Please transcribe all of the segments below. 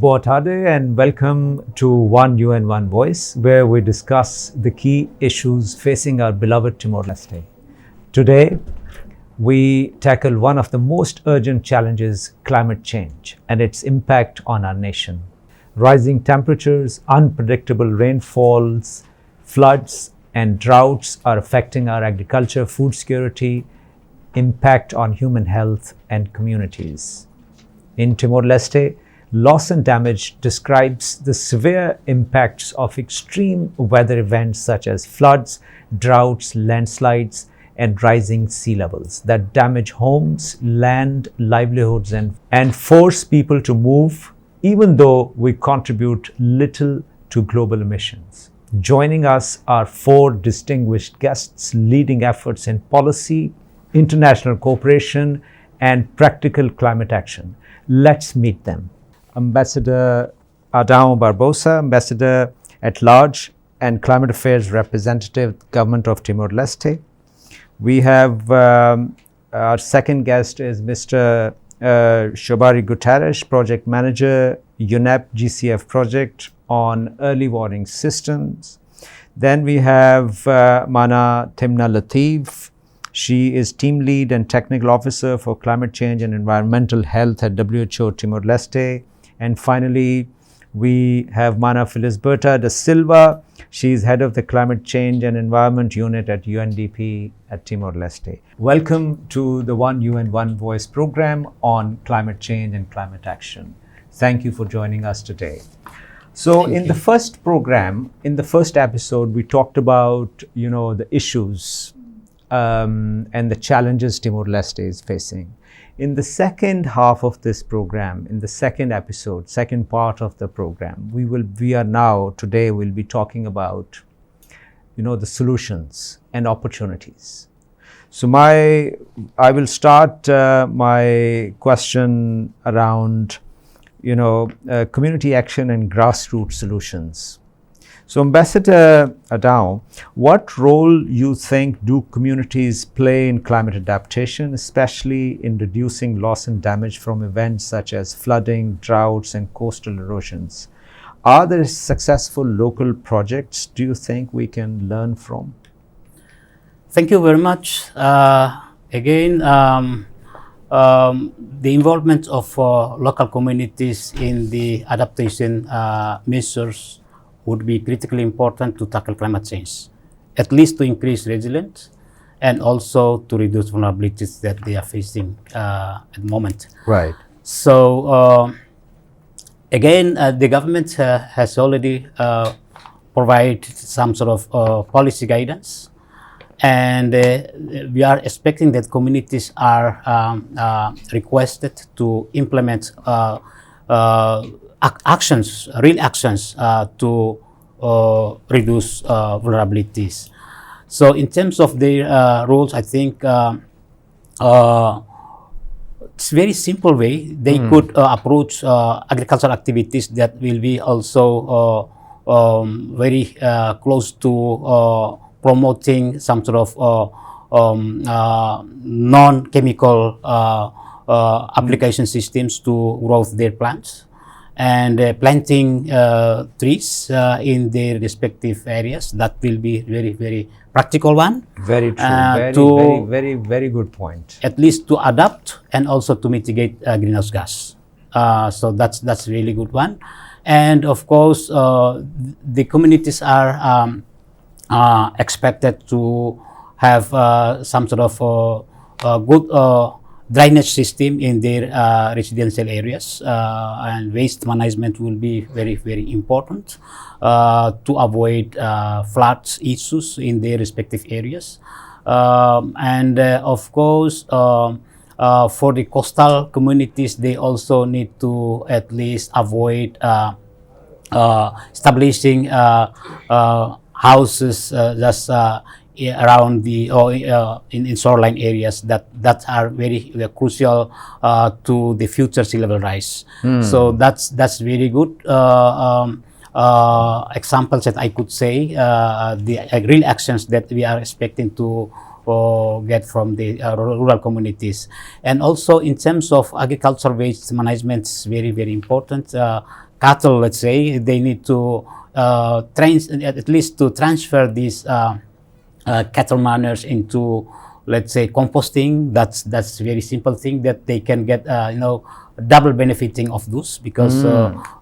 Boa tarde and welcome to One UN One Voice, where we discuss the key issues facing our beloved Timor-Leste. Today, we tackle one of the most urgent challenges, climate change, and its impact on our nation. Rising temperatures, unpredictable rainfalls, floods, and droughts are affecting our agriculture, food security, impact on human health and communities. In Timor-Leste, loss and damage describes the severe impacts of extreme weather events such as floods, droughts, landslides, and rising sea levels that damage homes, land, livelihoods, and force people to move, even though we contribute little to global emissions. Joining us are four distinguished guests leading efforts in policy, international cooperation, and practical climate action. Let's meet them. Ambassador Adão Barbosa, Ambassador at Large and Climate Affairs Representative, Government of Timor-Leste. We have our second guest is Mr. Shobari Guterres, Project Manager, UNEP GCF Project on Early Warning Systems. Then we have Mana Timna Latif. She is Team Lead and Technical Officer for Climate Change and Environmental Health at WHO Timor-Leste. And finally, we have Mana Felisberta da Silva. She is Head of the Climate Change and Environment Unit at UNDP at Timor-Leste. Welcome to the One UN One Voice program on climate change and climate action. Thank you for joining us today. So in the first program, in the first episode, we talked about, the issues and the challenges Timor-Leste is facing. In the second half of this program, in the second episode, second part of the program, we'll be talking about, the solutions and opportunities. So I will start my question around, community action and grassroots solutions. So Ambassador Adão, what role you think do communities play in climate adaptation, especially in reducing loss and damage from events such as flooding, droughts, and coastal erosions? Are there successful local projects, do you think we can learn from? Thank you very much. Again, the involvement of local communities in the adaptation measures would be critically important to tackle climate change, at least to increase resilience and also to reduce vulnerabilities that they are facing at the moment. Right. So again, the government has already provided some sort of policy guidance, and we are expecting that communities are requested to implement real actions to reduce vulnerabilities. So in terms of their rules, I think it's a very simple way. They could approach agricultural activities that will be also very close to promoting some sort of non-chemical application systems to grow their plants, and planting trees in their respective areas. That will be very, very practical one. Very true. Very good point. At least to adapt and also to mitigate greenhouse gas. So that's really good one. And of course, the communities are expected to have some sort of good drainage system in their residential areas, and waste management will be very, very important to avoid floods issues in their respective areas. And of course, for the coastal communities, they also need to at least avoid establishing houses just around the in shoreline areas that are very crucial to the future sea level rise. So that's very good examples that I could say, the real actions that we are expecting to get from the rural communities. And also in terms of agricultural waste management is very, very important. cattle, let's say, they need to at least to transfer these cattle manners into, let's say, composting. That's very simple thing that they can get, double benefiting of those, because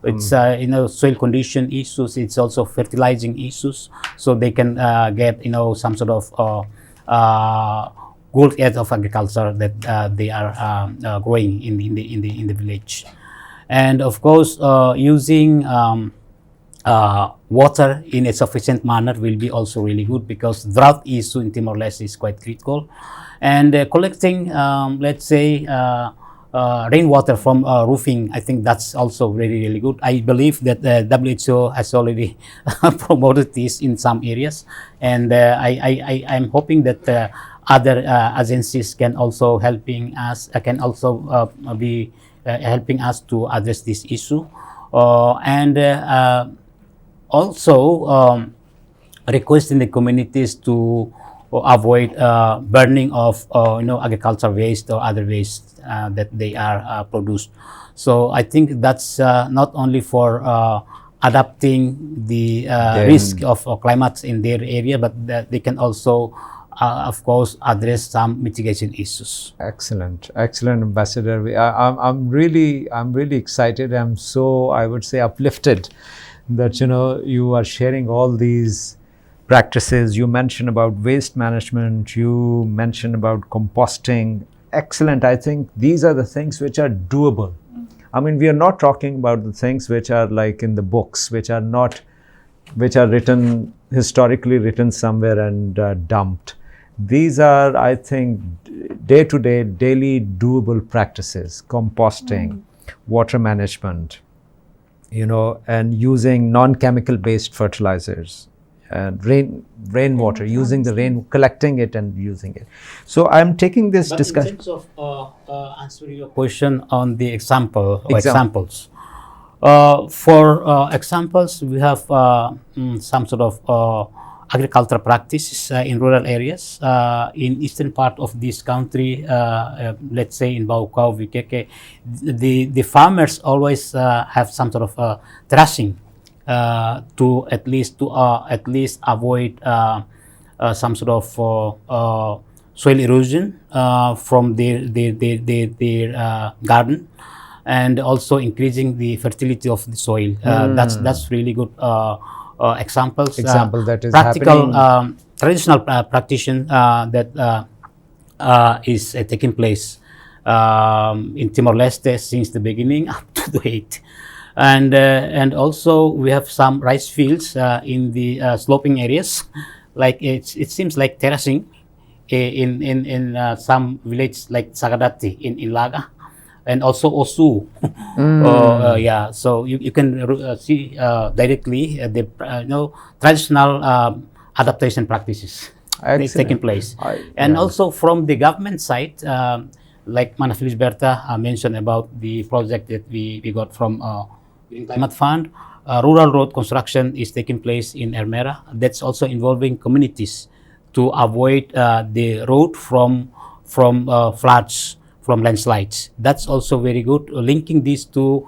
it's soil condition issues, it's also fertilizing issues, so they can get some sort of good edge of agriculture that they are growing in the village. And of course, using water in a sufficient manner will be also really good, because drought issue in Timor-Leste is quite critical. And collecting, let's say, rainwater from roofing, I think that's also really good. I believe that the WHO has already promoted this in some areas, and I'm hoping that other agencies can also be helping us to address this issue, and also requesting the communities to avoid burning of agricultural waste or other waste that they are produced. So I think that's not only for adapting the risk of climate in their area, but that they can also of course address some mitigation issues. Excellent, Ambassador. I'm really excited. I'm so, I would say, uplifted that you are sharing all these practices. You mentioned about waste management, you mentioned about composting. Excellent. I think these are the things which are doable. I mean, we are not talking about the things which are like in the books, which are written, historically written somewhere and dumped. These are, I think, day-to-day, daily doable practices: composting, water management, and using non-chemical based fertilizers, and rainwater, using the rain, collecting it and using it. So I'm taking this discussion. In terms of answering your question on the examples. For examples, we have some sort of agricultural practices in rural areas. In eastern part of this country, let's say in Baucau, Vikeke, the farmers always have some sort of thrashing to at least avoid some sort of soil erosion from their garden, and also increasing the fertility of the soil. That's really good examples. That is practical happening. Traditional practice that is taking place in Timor-Leste since the beginning up to date. And also we have some rice fields in the sloping areas, like it seems like terracing in some villages like Sagadati in Ilaga, and also Osu. Yeah, so you can see directly the traditional adaptation practices taking place. And also from the government side, like Manafili's Berta mentioned about the project that we got from Green Climate Fund. Rural road construction is taking place in Ermera. That's also involving communities to avoid the road from floods, from landslides. That's also very good. Linking these to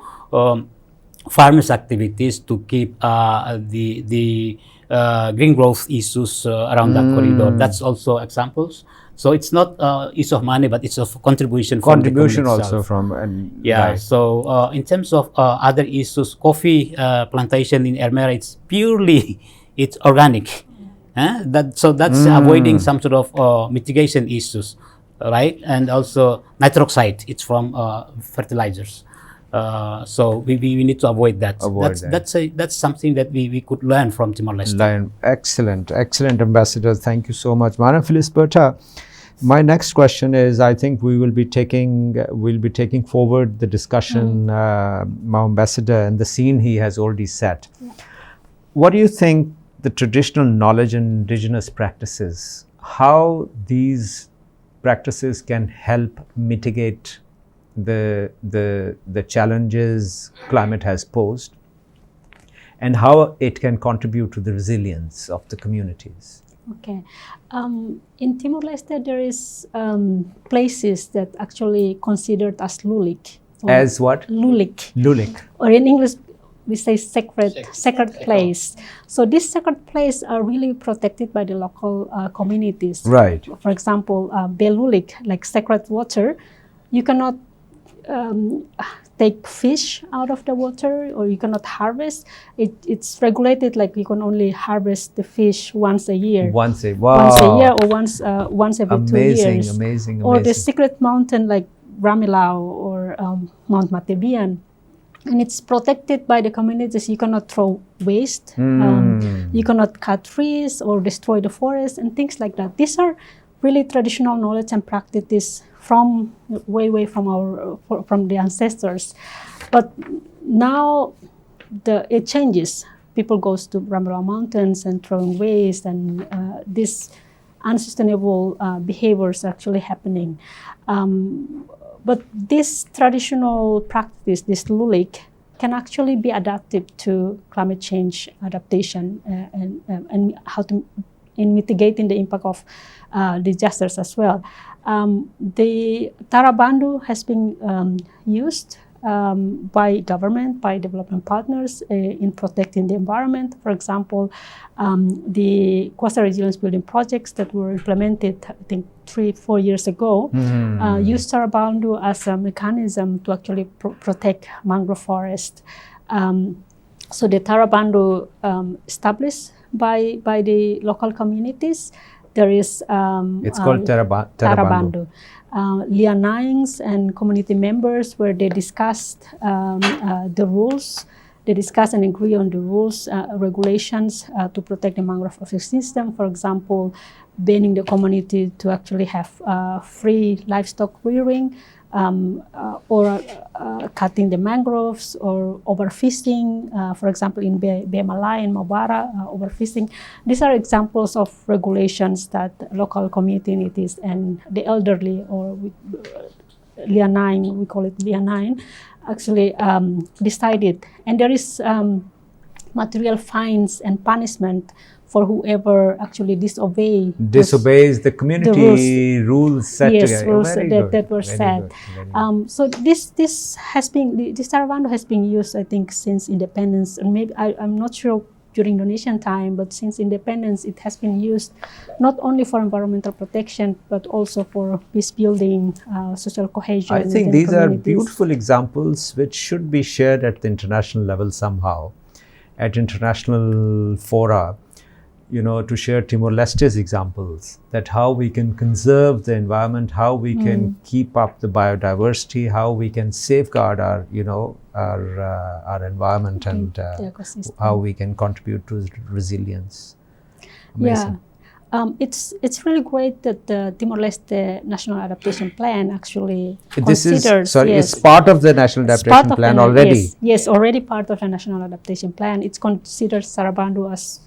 farmers' activities to keep the green growth issues around that corridor. That's also examples. So it's not issue of money, but it's of contribution from the community also itself. Right. So in terms of other issues, coffee plantation in Ermera, it's purely it's organic. That's avoiding some sort of mitigation issues, right? And also nitroxide, it's from fertilizers. So we need to avoid that. That's something that we could learn from Timor-Leste. Excellent, Ambassador. Thank you so much, Manafili's Berta. My next question is, I think we'll be taking forward the discussion, my ambassador, and the scene he has already set. Yeah. What do you think the traditional knowledge and indigenous practices, how these practices can help mitigate the challenges climate has posed, and how it can contribute to the resilience of the communities? Okay. In Timor-Leste, there is places that actually considered as lulik. As what? Lulik. Lulik. Or in English, we say sacred place. So these sacred places are really protected by the local communities. Right. For example, belulik, like sacred water, you cannot take fish out of the water, or you cannot harvest. It's regulated, like you can only harvest the fish once a year. Once a year, or once every 2 years. Amazing. Or the secret mountain like Ramilao or Mount Matebian. And it's protected by the communities. You cannot throw waste. You cannot cut trees or destroy the forest and things like that. These are really traditional knowledge and practices from way from the ancestors. But now it changes. People goes to Ramilao Mountains and throwing waste, and this unsustainable behaviors actually happening. But this traditional practice, this lulik, can actually be adapted to climate change adaptation and how to in mitigating the impact of disasters as well. The Tarabandu has been used by government, by development partners in protecting the environment. For example, the coastal resilience building projects that were implemented, I think 3-4 years ago, used Tarabandu as a mechanism to actually protect mangrove forest. So the Tarabandu established by the local communities. There is it's called Tarabandu. Lianings and community members, where they discussed the rules. They discuss and agree on the rules, regulations to protect the mangrove ecosystem. For example, banning the community to actually have free livestock rearing, or cutting the mangroves, or overfishing. For example, in Bemalai and Mabara, overfishing. These are examples of regulations that local communities and the elderly, or Lianine, we call it Lianine, actually decided. And there is material fines and punishment for whoever actually disobeys the community rules set together. Rules that were set. So this Tarabandu has been used, I think, since independence, and maybe I'm not sure during Indonesian time, but since independence it has been used not only for environmental protection but also for peace building, social cohesion. I think these are beautiful examples which should be shared at the international level somehow, at international fora, to share Timor-Leste's examples, that how we can conserve the environment, how we can keep up the biodiversity, how we can safeguard our environment, and how we can contribute to resilience. Amazing. Yeah. It's really great that the Timor-Leste National Adaptation Plan actually considers. It's part of the National Adaptation Plan already. Yes, already part of the National Adaptation Plan. It considers Tarabandu as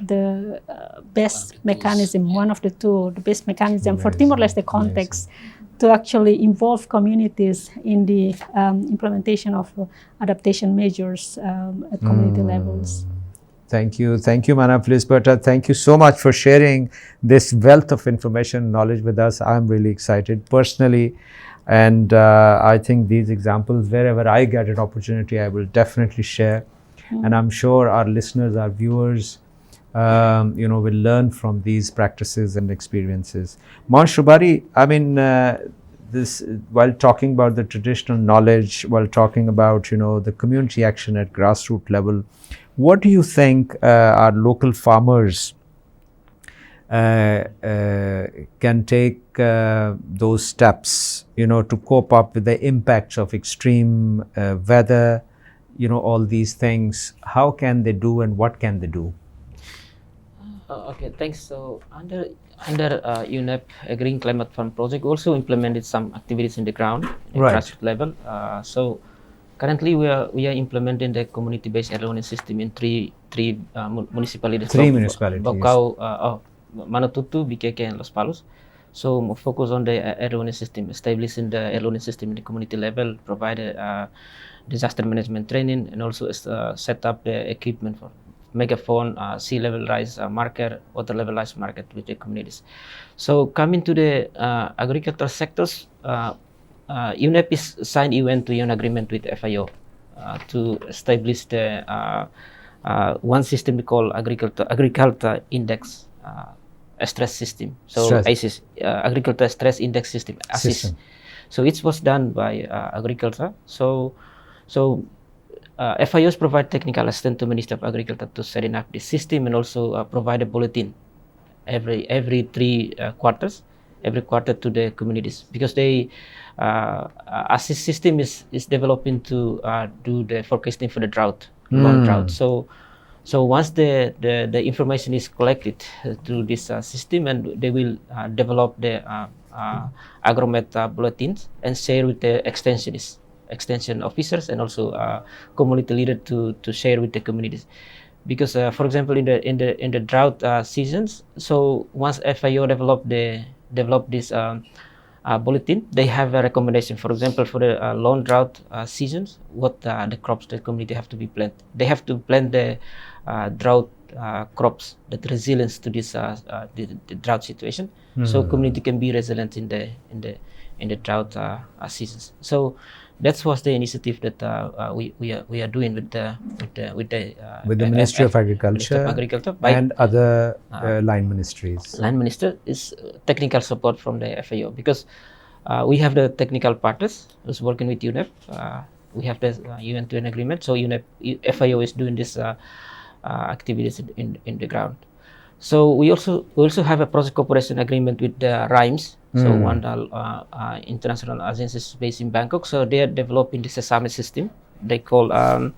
the best mechanism, one of the best mechanism for Timor-Leste context to actually involve communities in the implementation of adaptation measures at community levels. Thank you, Mana Felisberta. Thank you so much for sharing this wealth of information and knowledge with us. I'm really excited personally, and I think these examples, wherever I get an opportunity, I will definitely share. And I'm sure our listeners, our viewers, will learn from these practices and experiences. Mon Shubari, I mean, while talking about the traditional knowledge, while talking about the community action at grassroots level, what do you think our local farmers can take those steps, to cope up with the impacts of extreme weather, all these things? How can they do, and what can they do? Okay, thanks. So under UNEP Green Climate Fund project, also implemented some activities in the ground at grassroots level. So currently, we are implementing the community-based air warning system in three municipalities. Bocau, Manatutu, BKK, and Los Palos. So focus on the air warning system, establishing the air warning system in the community level, provide disaster management training, and also set up the equipment for megaphone, sea level rise marker, water level rise marker with the communities. So coming to the agricultural sectors, UNEP is signed UN to UN agreement with FIO to establish the one system we call agriculture index stress system. So ASIS, agriculture stress index system, ASIS. So it was done by agriculture. So FIOs provide technical assistance to Ministry of Agriculture to setting up this system, and also provide a bulletin every 3 quarters, every quarter to the communities, because they ASIS system is developing to do the forecasting for the drought, long drought. So once the information is collected through this system, and they will develop the agromet bulletins and share with the extension officers, and also community leader to share with the communities. Because for example, in the drought seasons, so once FIO develop this bulletin, they have a recommendation. For example, for the long drought seasons, what the crops the community have to be planted. They have to plant the drought crops that resilience to this the drought situation, so community can be resilient in the drought seasons. So that was the initiative that we are doing with the Ministry of Agriculture, and other line ministries. Line minister is technical support from the FAO, because we have the technical partners who's working with UNEP. We have the UN agreement, so UNEP FAO is doing this activities in the ground. So we also have a project cooperation agreement with the RIMES. So one international agency is based in Bangkok. So they are developing the Sesame system. They call the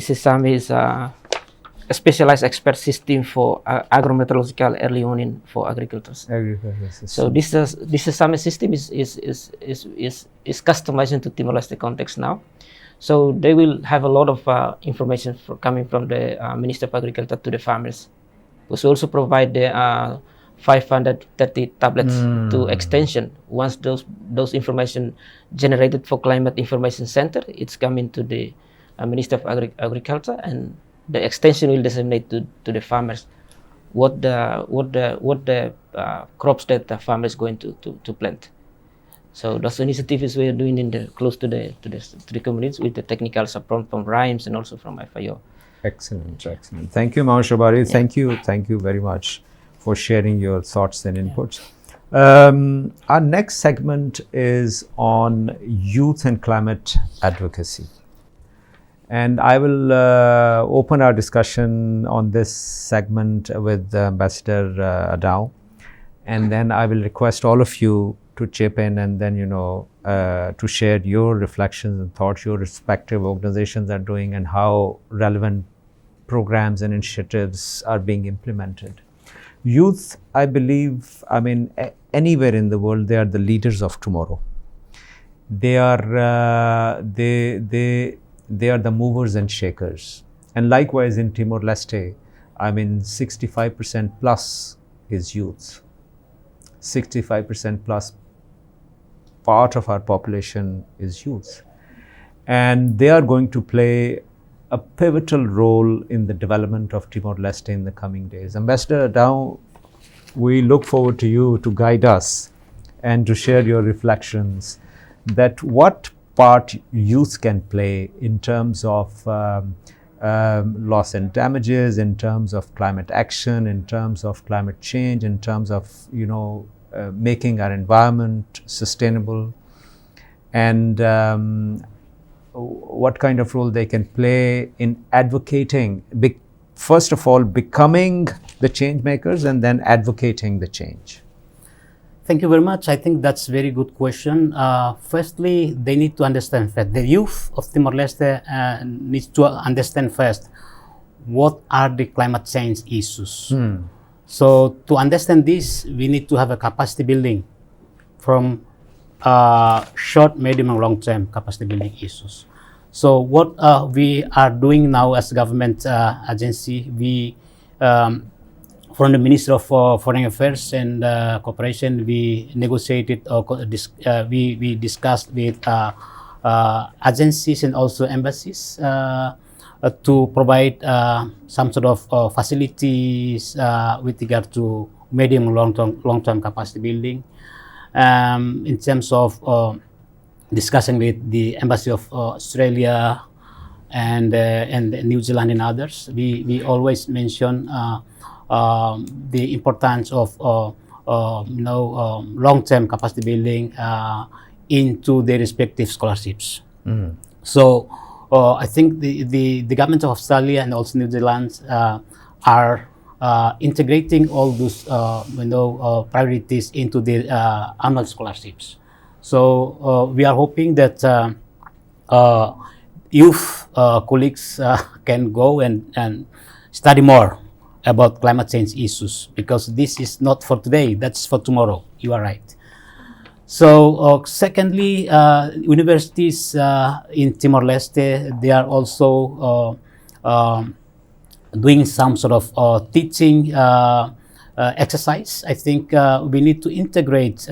Sesame is a specialized expert system for agrometeorological early warning for agricultures. So this Sesame system is customized to Timor-Leste context now. So they will have a lot of information coming from the Minister of Agriculture to the farmers. We also provide the 530 tablets to extension. Once those information generated for Climate Information Center, it's coming to the Minister of Agriculture, and the extension will disseminate to the farmers what the crops that the farmer is going to plant. So those initiatives we are doing close to the communities with the technical support from RIMES and also from FIO. Excellent. Thank you, Maush Shabari. Thank you very much for sharing your thoughts and inputs. Our next segment is on youth and climate advocacy. And I will open our discussion on this segment with Ambassador Adao. And then I will request all of you to chip in, and then, to share your reflections and thoughts, your respective organizations are doing, and how relevant programs and initiatives are being implemented. Youth, I believe, anywhere in the world, they are the leaders of tomorrow. They are the movers and shakers. And likewise in Timor-Leste, 65% plus is youth. 65% plus part of our population is youth. And they are going to play a pivotal role in the development of Timor-Leste in the coming days. Ambassador Adao, we look forward to you to guide us and to share your reflections that what part youth can play in terms of loss and damages, in terms of climate action, in terms of climate change, in terms of making our environment sustainable, and what kind of role they can play in advocating, first of all, becoming the change makers, and then advocating the change. Thank you very much. I think that's a very good question. Firstly, they need to understand that the youth of Timor-Leste needs to understand first what are the climate change issues. So to understand this, we need to have a capacity building from short, medium, and long-term capacity building issues. So what we are doing now as government agency, we from the Ministry of Foreign Affairs and Cooperation, we negotiated we discussed with agencies and also embassies to provide some sort of facilities with regard to medium and long-term capacity building. In terms of discussing with the Embassy of Australia, and New Zealand and others, we always mention the importance of long-term capacity building into their respective scholarships. So I think the government of Australia and also New Zealand are integrating all those priorities into the annual scholarships. So we are hoping that youth colleagues can go and study more about climate change issues, because this is not for today, that's for tomorrow. You are right. So secondly, universities in Timor-Leste, they are also doing some sort of teaching exercise. I think we need to integrate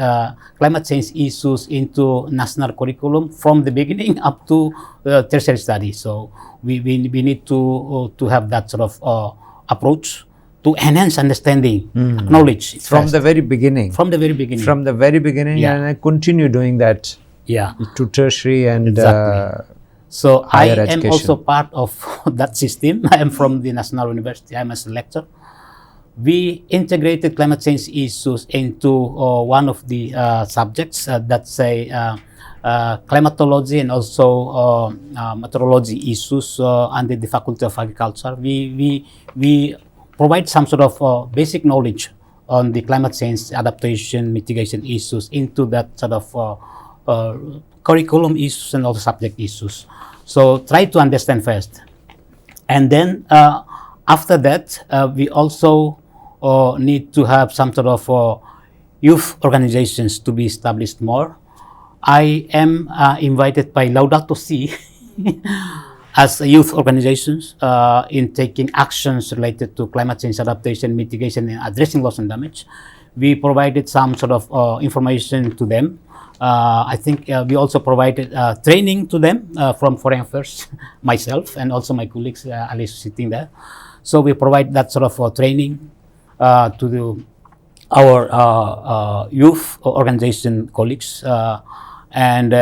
climate change issues into national curriculum from the beginning up to tertiary studies. So we need to have that sort of approach to enhance understanding, knowledge from the very beginning. From the very beginning. From the very beginning, Yeah. and I continue doing that. Yeah. To tertiary and Exactly. So I higher am education. also part of that system. I am from the National University. I'm a lecturer. We integrated climate change issues into one of the subjects that's climatology and also meteorology issues under the Faculty of Agriculture. We provide some sort of basic knowledge on the climate change adaptation, mitigation issues into that sort of curriculum issues and also subject issues. So try to understand first. And then after that, we also need to have some sort of youth organizations to be established more. I am invited by Laudato Si as youth organizations in taking actions related to climate change adaptation, mitigation, and addressing loss and damage. We provided some sort of information to them. I think we also provided training to them from Foreign Affairs, myself, and also my colleagues, Alice sitting there. So we provide that sort of training to our youth organization colleagues. And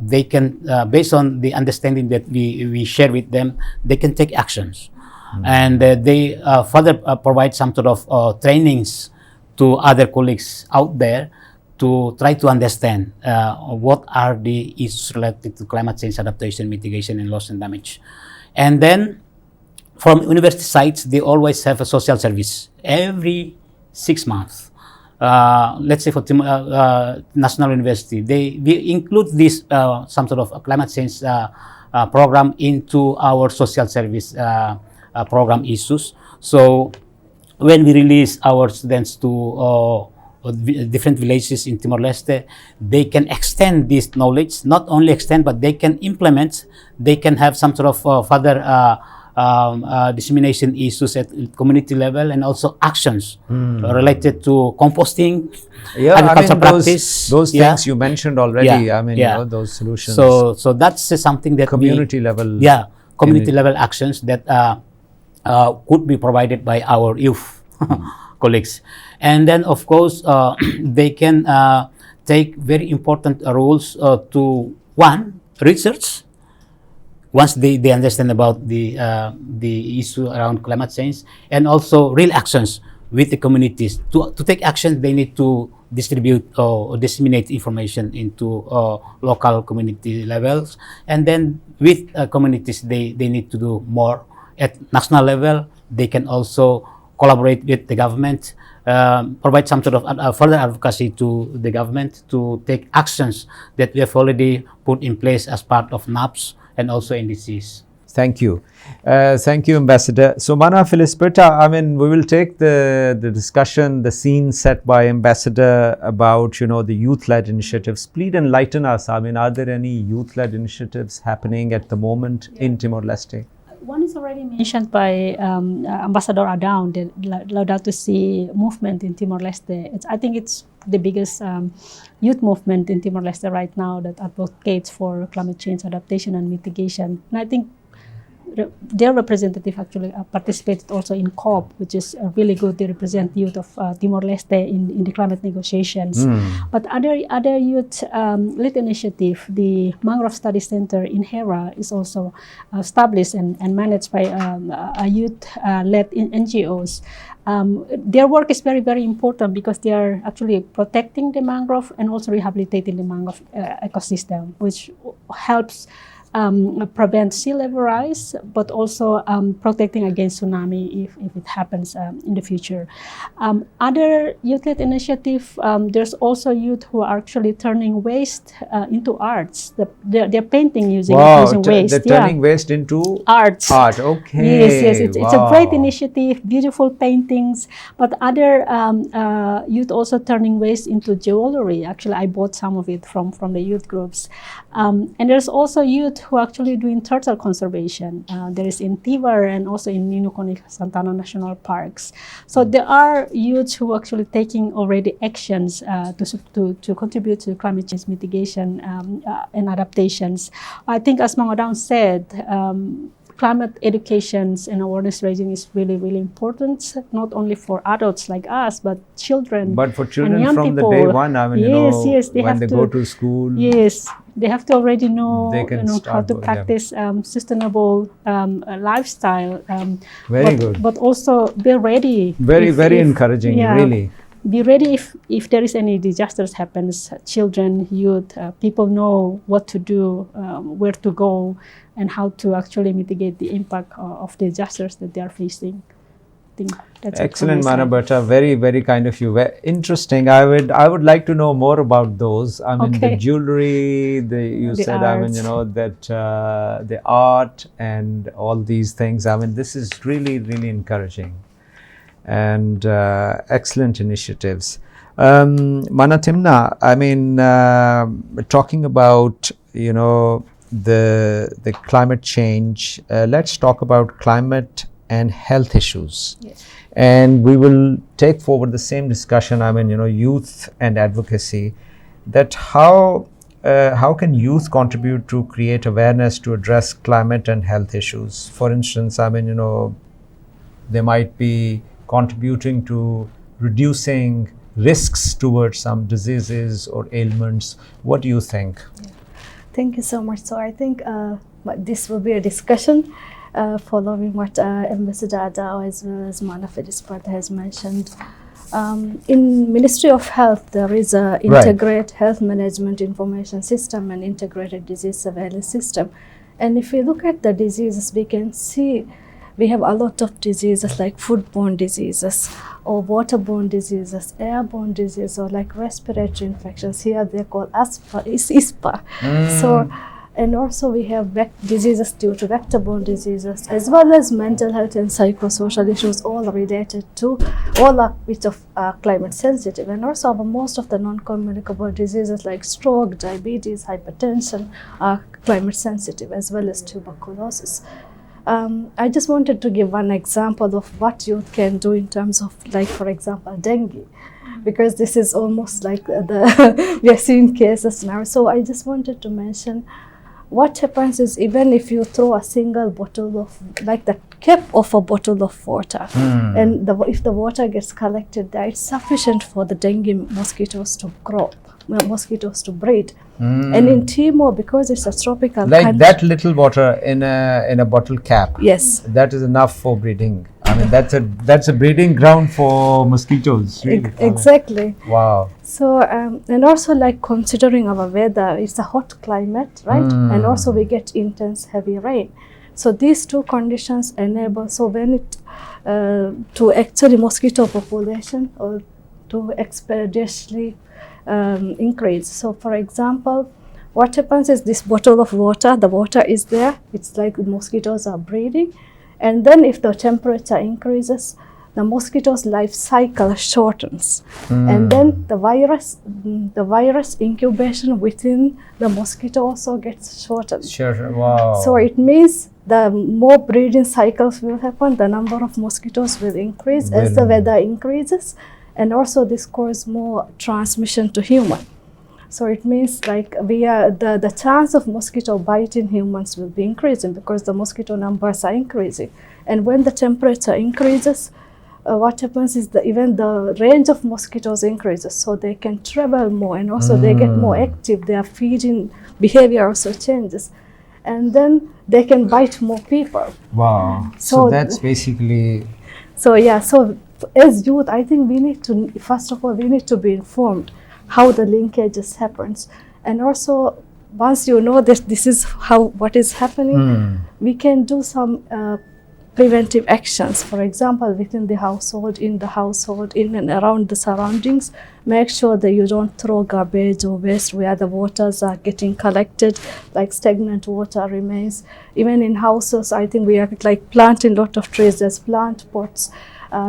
they can, based on the understanding that we share with them, they can take actions. And they further provide some sort of trainings to other colleagues out there to try to understand what are the issues related to climate change adaptation, mitigation, and loss and damage. And then from university sites, they always have a social service every 6 months. Let's say for National University, we include this some sort of climate change program into our social service program issues. So when we release our students to different villages in Timor-Leste, they can extend this knowledge, not only extend, but they can implement, they can have some sort of further dissemination issues at community level, and also actions related to composting, agriculture practice. Those things you mentioned already. I mean, those solutions. So that's something that community level. Yeah, community level actions that could be provided by our youth colleagues. And then, of course, they can take very important roles to, one, research. Once they understand about the issue around climate change, and also real actions with the communities. To take action, they need to distribute or disseminate information into local community levels. And then with communities, they need to do more. At national level, they can also collaborate with the government, provide some sort of further advocacy to the government to take actions that we have already put in place as part of NAPS and also NDCs. Thank you. Thank you, Ambassador. So, Mana Felisberta, I mean, we will take the discussion, the scene set by Ambassador about, the youth-led initiatives. Please enlighten us. I mean, are there any youth-led initiatives happening at the moment in Timor-Leste? One is already mentioned by Ambassador Adaun, the Laudato Si movement in Timor-Leste. I think it's the biggest youth movement in Timor-Leste right now that advocates for climate change adaptation and mitigation. And I think their representative actually participated also in COP, which is really good. They represent youth of Timor-Leste in the climate negotiations. But other youth-led initiative, the Mangrove Study Center in Hera is also established and managed by a youth-led NGOs. Their work is very, very important because they are actually protecting the mangrove and also rehabilitating the mangrove ecosystem, which helps prevent sea level rise, but also protecting against tsunami if it happens in the future. Other youth-led initiative, there's also youth who are actually turning waste into arts. They're painting using waste. They're turning waste into arts. Art, okay. Yes, it's a great initiative, beautiful paintings, but other youth also turning waste into jewelry. Actually, I bought some of it from the youth groups. And there's also youth who are actually doing turtle conservation. There is in Tivar and also in Ninukoni Santana National Parks. So there are youths who are actually taking already actions to contribute to climate change mitigation and adaptations. I think as Mangodang said, climate educations and awareness raising is really, really important, not only for adults like us, but children. But for children and young from people. the day one, I mean, they when they go to school. Yes, they have to already know, how to with practice sustainable lifestyle. Very good. But also be ready. Very encouraging, really. Be ready if there is any disasters happens. Children, youth, people know what to do, where to go, and how to actually mitigate the impact of the disasters that they are facing. I think that's excellent, Manabata. Very, very kind of you. Very interesting. I would like to know more about those. I mean, the jewelry. You said, arts. I mean, that the art and all these things. I mean, this is really, really encouraging. And excellent initiatives. Manatimna, I mean, talking about, the climate change, let's talk about climate and health issues. Yes. And we will take forward the same discussion, I mean, youth and advocacy, that how can youth contribute to create awareness to address climate and health issues? For instance, I mean, they might be contributing to reducing risks towards some diseases or ailments. What do you think? Yeah. Thank you so much. So I think this will be a discussion following what Ambassador Adao as well as Manafedis has mentioned. In Ministry of Health, there is a integrated health management information system and integrated disease surveillance system. And if we look at the diseases, we can see we have a lot of diseases like foodborne diseases or waterborne diseases, airborne diseases, or like respiratory infections. Here they call ISPA. So, and also we have diseases due to vector-borne diseases, as well as mental health and psychosocial issues, all related to, all are bit of climate sensitive. And also most of the non-communicable diseases like stroke, diabetes, hypertension are climate sensitive, as well as tuberculosis. I just wanted to give one example of what youth can do in terms of, like, for example, dengue, because this is almost like we are seeing cases now. So I just wanted to mention what happens is, even if you throw a single bottle of, like the cap of a bottle of water, and if the water gets collected there, it's sufficient for the dengue mosquitoes to grow, mosquitoes to breed. And in Timor, because it's a tropical country, that little water in a bottle cap, yes, that is enough for breeding. I mean, that's a breeding ground for mosquitoes. Really. Exactly. Wow. So and also, like, considering our weather, it's a hot climate, right? And also we get intense heavy rain. So these two conditions enable, so when it to actually mosquito population or to expeditiously increase. So for example, what happens is, this bottle of water, the water is there, it's like the mosquitoes are breeding, and then if the temperature increases, the mosquito's life cycle shortens, and then the virus incubation within the mosquito also gets shortened. Sure. Wow. So it means the more breeding cycles will happen, the number of mosquitoes will increase as the weather increases, and also this causes more transmission to human. So it means like the chance of mosquito biting humans will be increasing because the mosquito numbers are increasing. And when the temperature increases, what happens is even the range of mosquitoes increases, so they can travel more, and also they get more active. Their feeding behavior also changes, and then they can bite more people. Wow. So that's basically. So yeah. So as youth, I think we need to, first of all, we need to be informed how the linkages happens, and also once you know that this is what is happening, we can do some preventive actions. For example, within the household, in the household, in and around the surroundings, make sure that you don't throw garbage or waste where the waters are getting collected, like stagnant water remains. Even in houses, I think we are like planting a lot of trees. There's plant pots.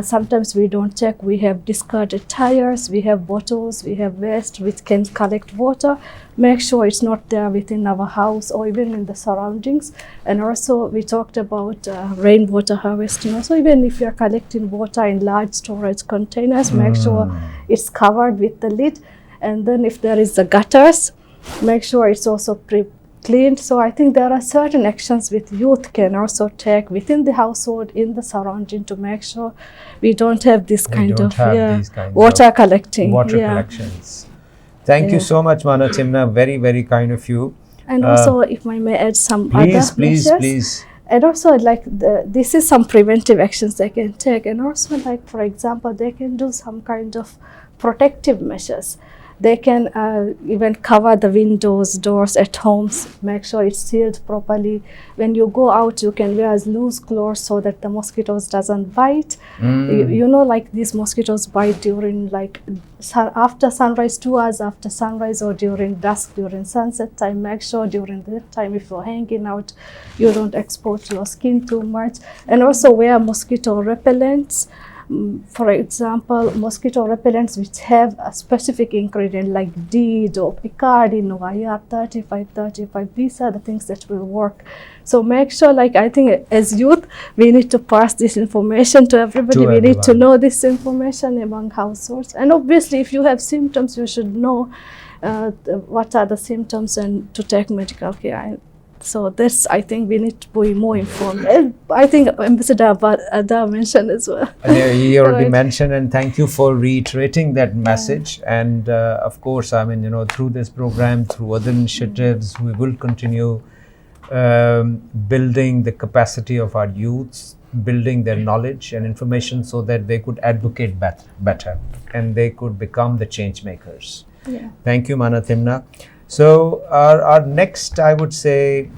Sometimes we don't check. We have discarded tires, we have bottles, we have waste which can collect water. Make sure it's not there within our house or even in the surroundings. And also we talked about rainwater harvesting. Also, even if you're collecting water in large storage containers, make sure it's covered with the lid. And then if there is the gutters, make sure it's also cleaned. So I think there are certain actions with youth can also take within the household, in the surrounding, to make sure we don't have this kind of water collecting. Collections. Thank you so much, Mana Timna. Very, very kind of you. And also, if I may add some other measures. Please. And also, like this is some preventive actions they can take. And also, like for example, they can do some kind of protective measures. They can even cover the windows, doors at homes, make sure it's sealed properly. When you go out, you can wear loose clothes so that the mosquitoes doesn't bite. You know, like these mosquitoes bite during like after sunrise, 2 hours after sunrise, or during dusk, during sunset time. Make sure during that time, if you're hanging out, you don't expose your skin too much. And also wear mosquito repellents. For example, mosquito repellents which have a specific ingredient like DEET or Picardin or IR35, these are the things that will work. So make sure, like I think as youth, we need to pass this information to everybody. We need to know this information among households. And obviously, if you have symptoms, you should know what are the symptoms and to take medical care. So this, I think we need to be more informed. And I think Ambassador Ada mentioned as well. You already mentioned, and thank you for reiterating that message. And of course, I mean, you know, through this program, through other initiatives, we will continue building the capacity of our youths, building their knowledge and information so that they could advocate better and they could become the change makers. Thank you, Mana Timna. So our next, I would say,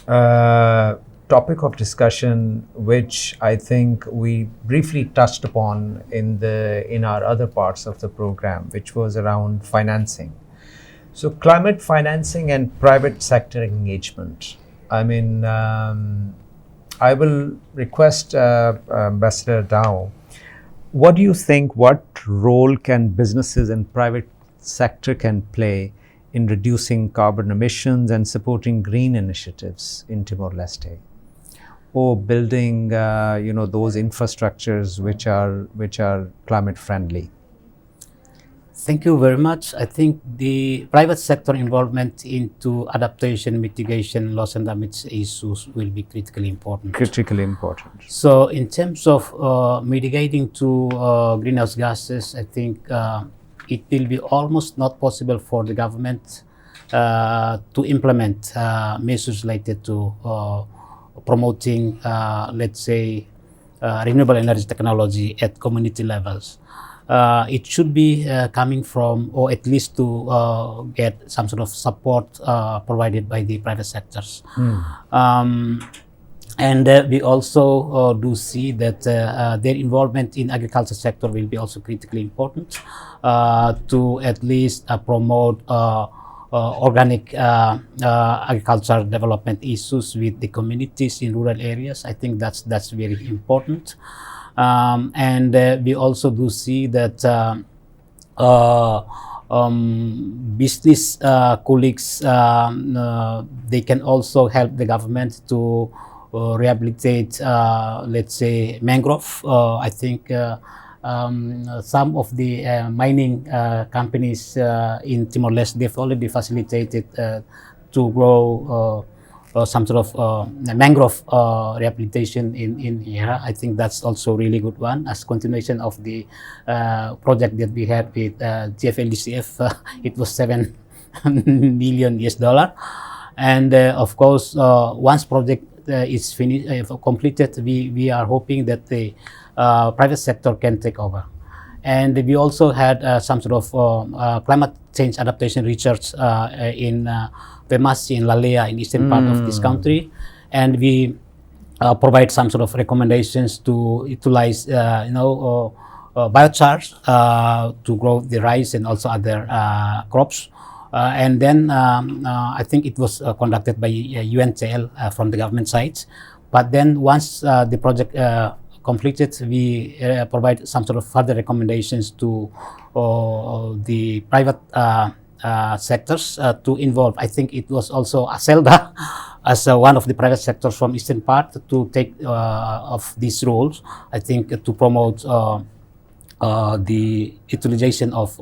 topic of discussion, which I think we briefly touched upon in our other parts of the program, which was around financing. So climate financing and private sector engagement. I mean, I will request Ambassador Dao, what do you think, what role can businesses and private sector can play in reducing carbon emissions and supporting green initiatives in Timor-Leste, or building, you know, those infrastructures which are climate friendly? Thank you very much. I think the private sector involvement into adaptation, mitigation, loss and damage issues will be critically important. So in terms of mitigating to greenhouse gases, I think it will be almost not possible for the government to implement measures related to promoting, let's say, renewable energy technology at community levels. It should be coming from, or at least to get some sort of support provided by the private sectors. And we also do see that their involvement in agriculture sector will be also critically important to at least promote organic agriculture development issues with the communities in rural areas. I think that's very important. And we also do see that business colleagues, they can also help the government to rehabilitate, let's say, mangrove. I think some of the mining companies in Timor-Leste, they've already facilitated to grow some sort of mangrove rehabilitation in here. I think that's also a really good one as continuation of the project that we had with GFLDCF. It was $7 million US. And of course, once project is finished, completed, we are hoping that the private sector can take over. And we also had some sort of climate change adaptation research in Pemasi, in Lalea, in eastern part of this country. And we provide some sort of recommendations to utilize, biochars to grow the rice and also other crops. And then I think it was conducted by UNTL from the government side. But then once the project completed, we provide some sort of further recommendations to the private sectors to involve. I think it was also ASELDA as one of the private sectors from eastern part to take of these roles. I think to promote the utilization of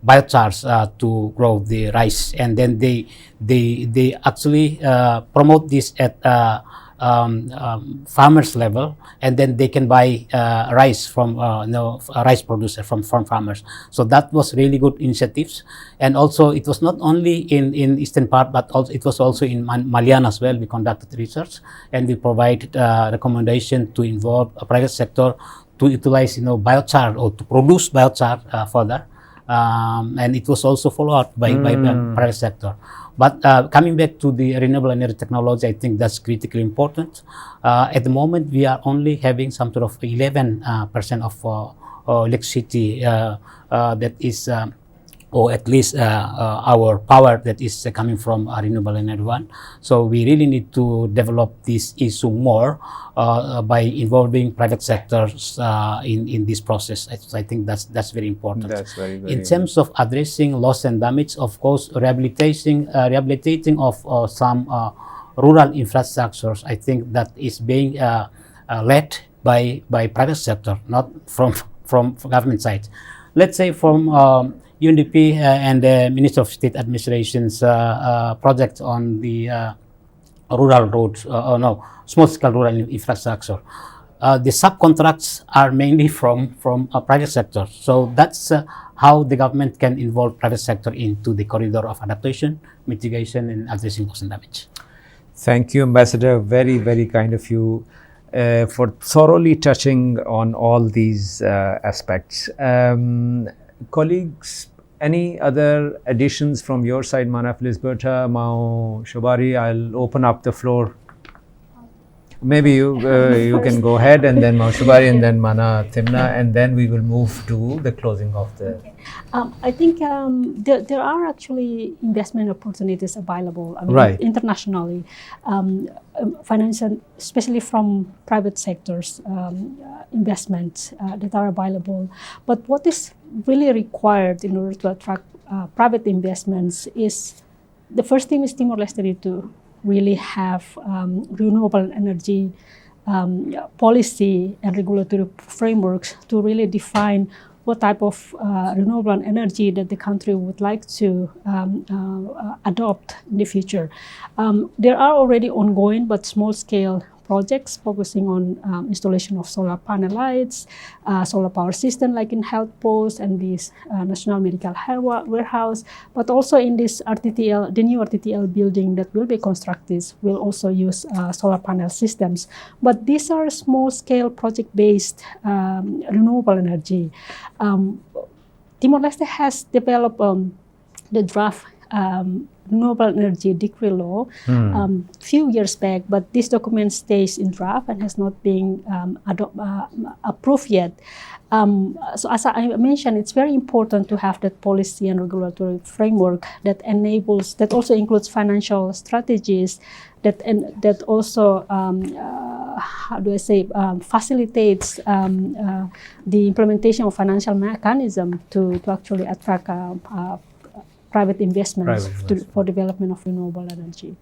biochars to grow the rice, and then they actually promote this at farmers level, and then they can buy rice from rice producer from farmers. So that was really good initiatives. And also it was not only in eastern part, but also it was also in Malian as well. We conducted research and we provided recommendation to involve a private sector to utilize biochar or to produce biochar further. And it was also followed up by the private sector. But coming back to the renewable energy technology, I think that's critically important. At the moment, we are only having some sort of 11% of electricity that is, or at least our power that is coming from renewable energy one. So we really need to develop this issue more by involving private sectors in this process. I think that's very important. That's very in terms of addressing loss and damage, of course, rehabilitating of some rural infrastructures, I think that is being led by private sector, not from government side. Let's say from UNDP and the Minister of State Administration's project on the rural roads, small-scale rural infrastructure. The subcontracts are mainly from private sector. So that's how the government can involve private sector into the corridor of adaptation, mitigation, and addressing loss and damage. Thank you, Ambassador. Very, very kind of you for thoroughly touching on all these aspects. Colleagues, any other additions from your side? Mana Felisberta, Mao Shobari, I'll open up the floor. Maybe you can go ahead, and then Mao Shobari, and then Mana Timna, and then we will move to the closing of the... Okay. I think there are actually investment opportunities available right. internationally, financial, especially from private sectors, investments that are available. But what is really required in order to attract private investments is, the first thing is Timor-Leste need to really have renewable energy policy and regulatory frameworks to really define what type of renewable energy that the country would like to adopt in the future. There are already ongoing but small-scale projects focusing on installation of solar panel lights, solar power system like in health post and this National Medical Warehouse, but also in this RTTL, the new RTTL building that will be constructed will also use solar panel systems. But these are small-scale project-based renewable energy. Timor-Leste has developed the draft renewable energy decree law few years back, but this document stays in draft and has not been approved yet. So as I mentioned, it's very important to have that policy and regulatory framework that enables, that also includes financial strategies that also how do I say, facilitates the implementation of financial mechanism to actually attract private investments for development of renewable energy.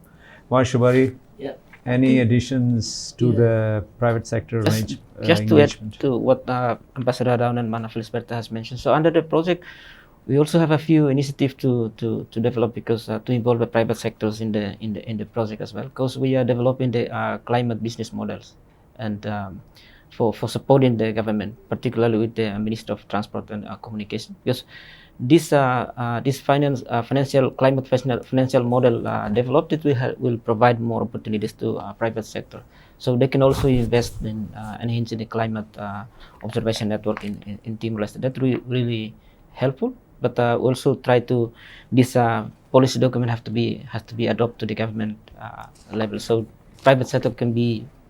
Shobari? Yeah, Any additions to the private sector Just to add engagement? to what Ambassador Daun and Mana Felisberta has mentioned. So under the project, we also have a few initiatives to develop, because to involve the private sectors in the project as well. Because we are developing the climate business models, and for supporting the government, particularly with the Minister of Transport and Communication, because this financial climate financial model developed, it will provide more opportunities to private sector, so they can also invest in enhancing the climate observation network in Timor-Leste. That really helpful. But also try to this policy document has to be adopted to the government level, so private sector can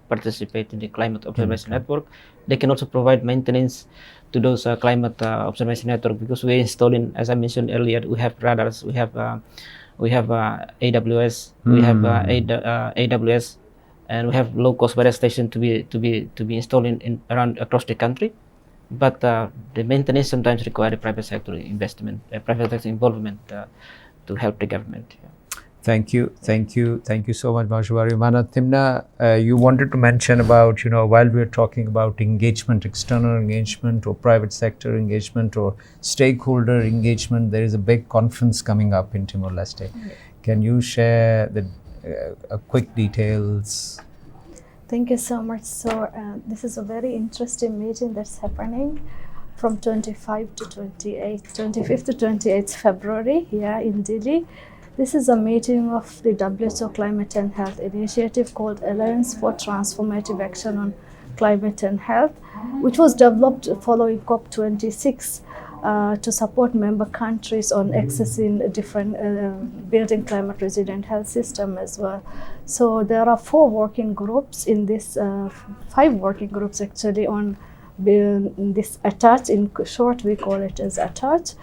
participate in the climate observation network. They can also provide maintenance to those climate observation network, because we're installing, as I mentioned earlier, we have radars, we have AWS, we have AWS, and we have low cost weather station to be installed in around across the country. But the maintenance sometimes require the private sector investment, private sector involvement to help the government. Yeah. Thank you so much, Maheshwari. Mana Timna, you wanted to mention about, while we're talking about engagement, external engagement or private sector engagement or stakeholder engagement, there is a big conference coming up in Timor-Leste. Can you share the quick details? Thank you so much. So this is a very interesting meeting that's happening from 25th to 28th February here in Dili. This is a meeting of the WHO Climate and Health Initiative called Alliance for Transformative Action on Climate and Health, which was developed following COP26 to support member countries on accessing different building climate resilient health system as well. So there are 4 working groups in this, 5 working groups actually on this ATART. In short, we call it as ATART.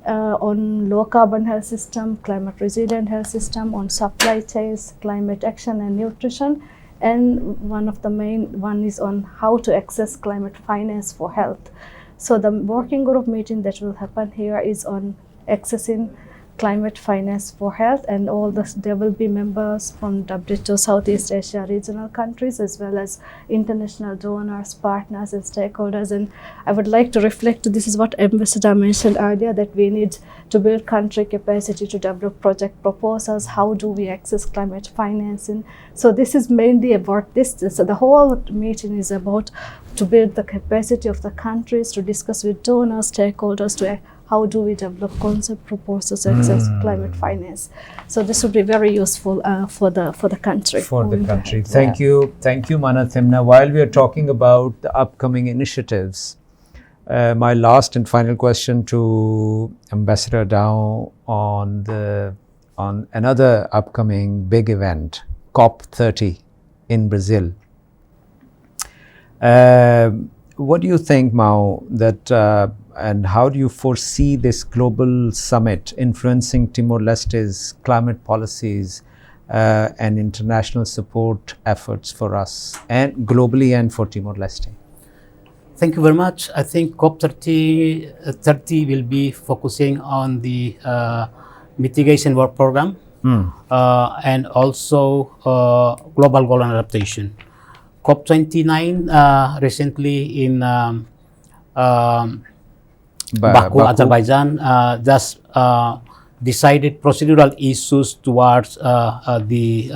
On low carbon health system, climate resilient health system, on supply chains, climate action and nutrition, and one of the main one is on how to access climate finance for health. So the working group meeting that will happen here is on accessing climate finance for health, and there will be members from WHO Southeast Asia regional countries as well as international donors, partners and stakeholders. And I would like to reflect, this is what Ambassador mentioned earlier, that we need to build country capacity to develop project proposals. How do we access climate financing? So this is mainly about this. So the whole meeting is about to build the capacity of the countries, to discuss with donors, stakeholders, to how do we develop concept proposals to access climate finance. So this would be very useful for the country. For the country. Thank you, Mana Timna. While we are talking about the upcoming initiatives, my last and final question to Ambassador Daun on another upcoming big event, COP30 in Brazil. What do you think, Mao, that and how do you foresee this global summit influencing Timor-Leste's climate policies and international support efforts for us, and globally and for Timor-Leste? Thank you very much. I think COP30 will be focusing on the mitigation work program and also global goal and adaptation. COP29 recently in Baku, Azerbaijan, just decided procedural issues towards the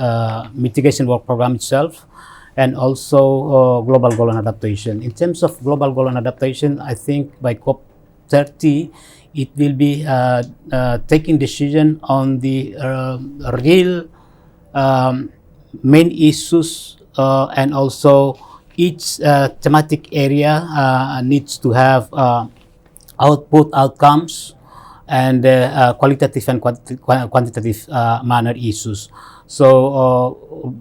mitigation work program itself, and also global goal and adaptation. In terms of global goal and adaptation, I think by COP30, it will be taking decision on the real main issues, and also each thematic area needs to have outcomes and qualitative and quantitative manner issues. So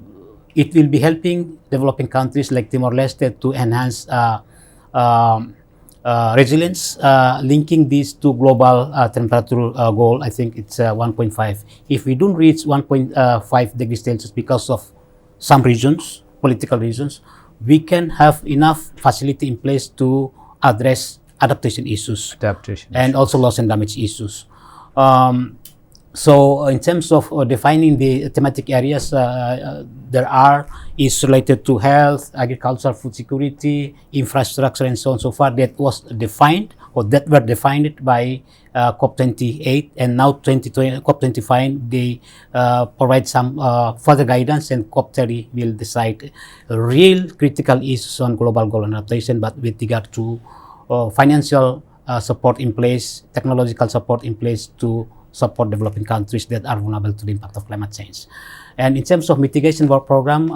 it will be helping developing countries like Timor-Leste to enhance resilience, linking these to global temperature goal. I think it's 1.5. If we don't reach 1.5 degrees Celsius because of some reasons, political reasons, we can have enough facility in place to address adaptation issues and also loss and damage issues. So in terms of defining the thematic areas, there are issues related to health, agriculture, food security, infrastructure, and so on so far that was defined or that were defined by COP28, and now 2020, COP25 they provide some further guidance, and COP30 will decide real critical issues on global goal and adaptation, but with regard to financial support in place, technological support in place to support developing countries that are vulnerable to the impact of climate change. And in terms of mitigation work program,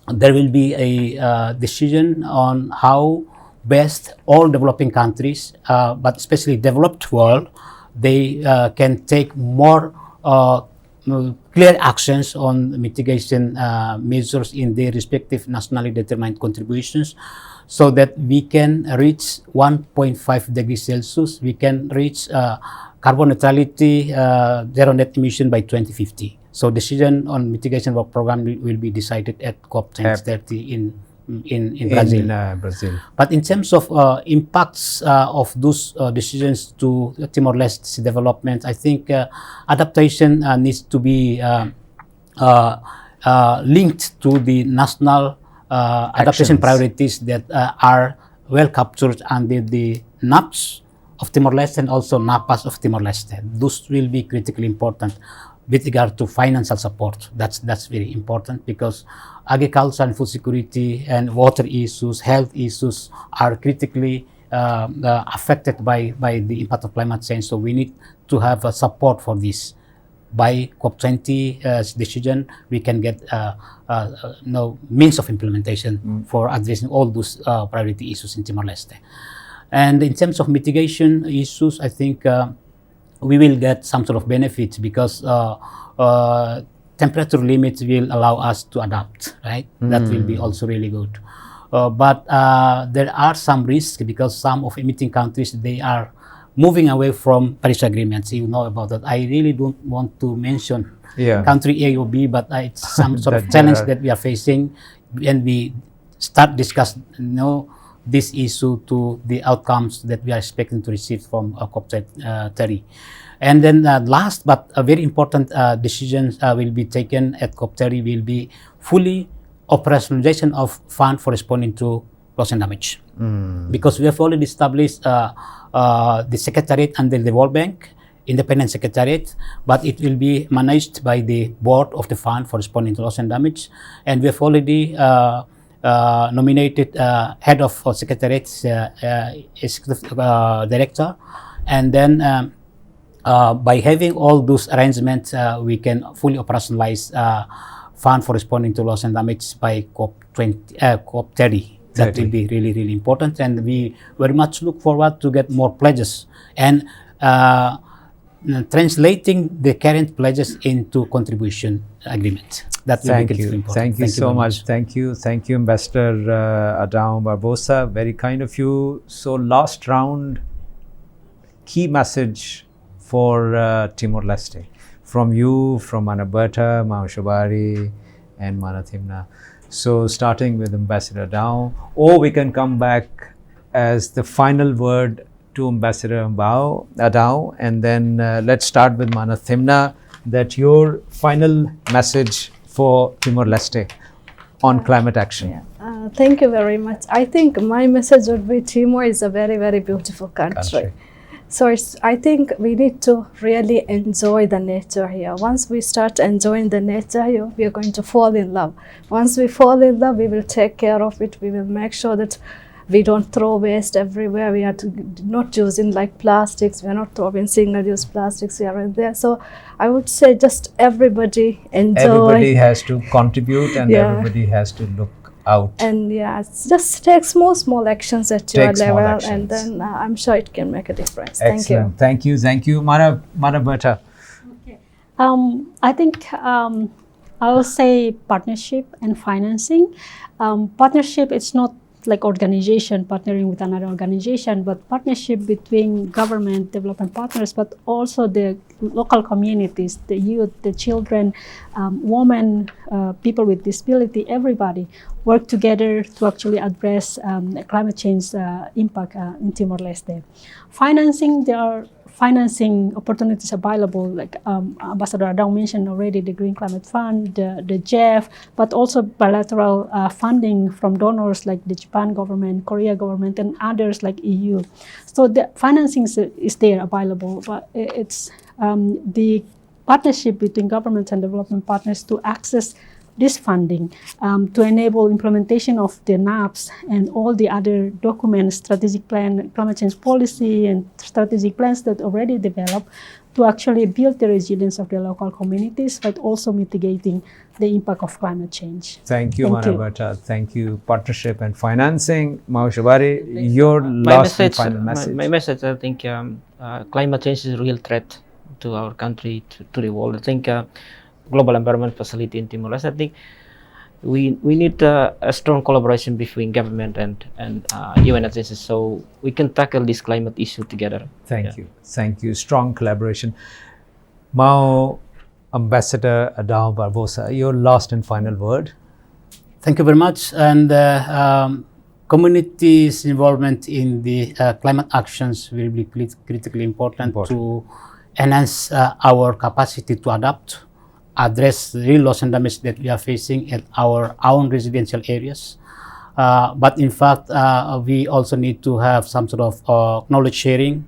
there will be a decision on how best all developing countries, but especially developed world, they can take more clear actions on mitigation measures in their respective nationally determined contributions, so that we can reach 1.5 degrees Celsius, we can reach carbon neutrality, zero net emission by 2050. So decision on mitigation work program will be decided at COP 2030 in Brazil. Brazil. But in terms of impacts of those decisions to Timor-Leste development, I think adaptation needs to be linked to the national adaptation priorities that are well captured under the NAPs of Timor-Leste and also NAPAs of Timor-Leste. Those will be critically important with regard to financial support. That's very important, because agriculture and food security and water issues, health issues are critically affected by the impact of climate change. So we need to have support for this. By COP20 decision, we can get means of implementation for addressing all those priority issues in Timor-Leste. And in terms of mitigation issues, I think we will get some sort of benefits, because temperature limits will allow us to adapt, right? That will be also really good. But there are some risks, because some of emitting countries, they are moving away from Paris agreements. You know about that. I really don't want to mention country A or B, but it's some sort of challenge that we are facing, and we start discuss this issue to the outcomes that we are expecting to receive from COP30. And then last but a very important decision will be taken at COP30 will be fully operationalization of fund for responding to loss and damage. Because we have already established the secretariat under the World Bank, independent secretariat, but it will be managed by the board of the fund for responding to loss and damage. And we have already nominated head of secretariat, executive director, and then by having all those arrangements, we can fully operationalize fund for responding to loss and damage by COP30. That will be really, really important, and we very much look forward to get more pledges and translating the current pledges into contribution agreement. That will be critically important. Thank you so much. Thank you, Ambassador Adão Barbosa. Very kind of you. So last round, key message for Timor-Leste from you, from Mana Berta, Mau Shabari, and Mana Thimna. So starting with Ambassador Adão, or we can come back as the final word to Ambassador Adão, and then let's start with Mana Thimna, that your final message for Timor-Leste on climate action. Thank you very much. I think my message would be Timor is a very, very beautiful country. So I think we need to really enjoy the nature here. Once we start enjoying the nature here, we are going to fall in love. Once we fall in love, we will take care of it. We will make sure that we don't throw waste everywhere. We are not using like plastics. We are not throwing single-use plastics here and there. So I would say just everybody enjoy. Everybody has to contribute, and everybody has to look out. And just take small actions at your level, and then I'm sure it can make a difference. Excellent. Thank you. Mana Berta. Okay. I think I will say partnership and financing. Partnership, it's not like organization partnering with another organization, but partnership between government, development partners, but also the local communities, the youth, the children, women, people with disability, everybody. work together to actually address climate change impact in Timor-Leste. Financing, there are financing opportunities available, like Ambassador Adang mentioned already, the Green Climate Fund, the JEF, but also bilateral funding from donors like the Japan government, Korea government, and others like EU. So the financing is there available, but it's the partnership between governments and development partners to access this funding to enable implementation of the NAPs and all the other documents, strategic plan, climate change policy, and strategic plans that already developed to actually build the resilience of the local communities, but also mitigating the impact of climate change. Thank you, Manabata. Thank you. Partnership and financing. Mau Shabari, your last and final message. My message, I think climate change is a real threat to our country, to the world. I think Global Environment Facility in Timor-Leste, I think we need a strong collaboration between government and UN agencies so we can tackle this climate issue together. Thank you. Thank you. Strong collaboration. Mau Ambassador Adang Barbosa, your last and final word. Thank you very much. And communities' involvement in the climate actions will be critically important to enhance our capacity to adapt, address the real loss and damage that we are facing at our own residential areas. But in fact, we also need to have some sort of knowledge sharing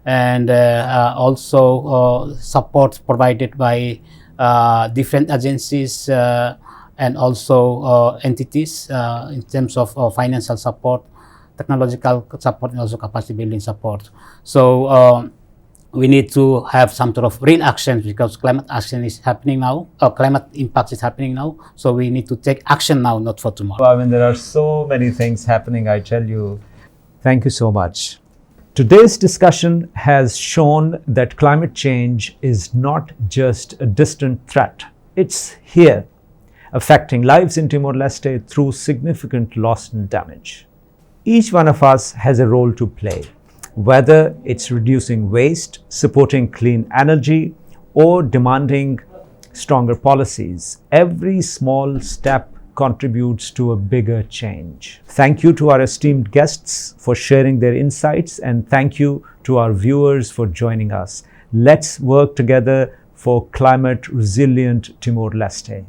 and also support provided by different agencies and also entities in terms of financial support, technological support, and also capacity building support. So we need to have some sort of real action because climate action is happening now, climate impact is happening now. So we need to take action now, not for tomorrow. I mean, there are so many things happening, I tell you. Thank you so much. Today's discussion has shown that climate change is not just a distant threat. It's here, affecting lives in Timor-Leste through significant loss and damage. Each one of us has a role to play, whether it's reducing waste, supporting clean energy, or demanding stronger policies. Every small step contributes to a bigger change. Thank you to our esteemed guests for sharing their insights, and thank you to our viewers for joining us. Let's work together for climate resilient Timor-Leste.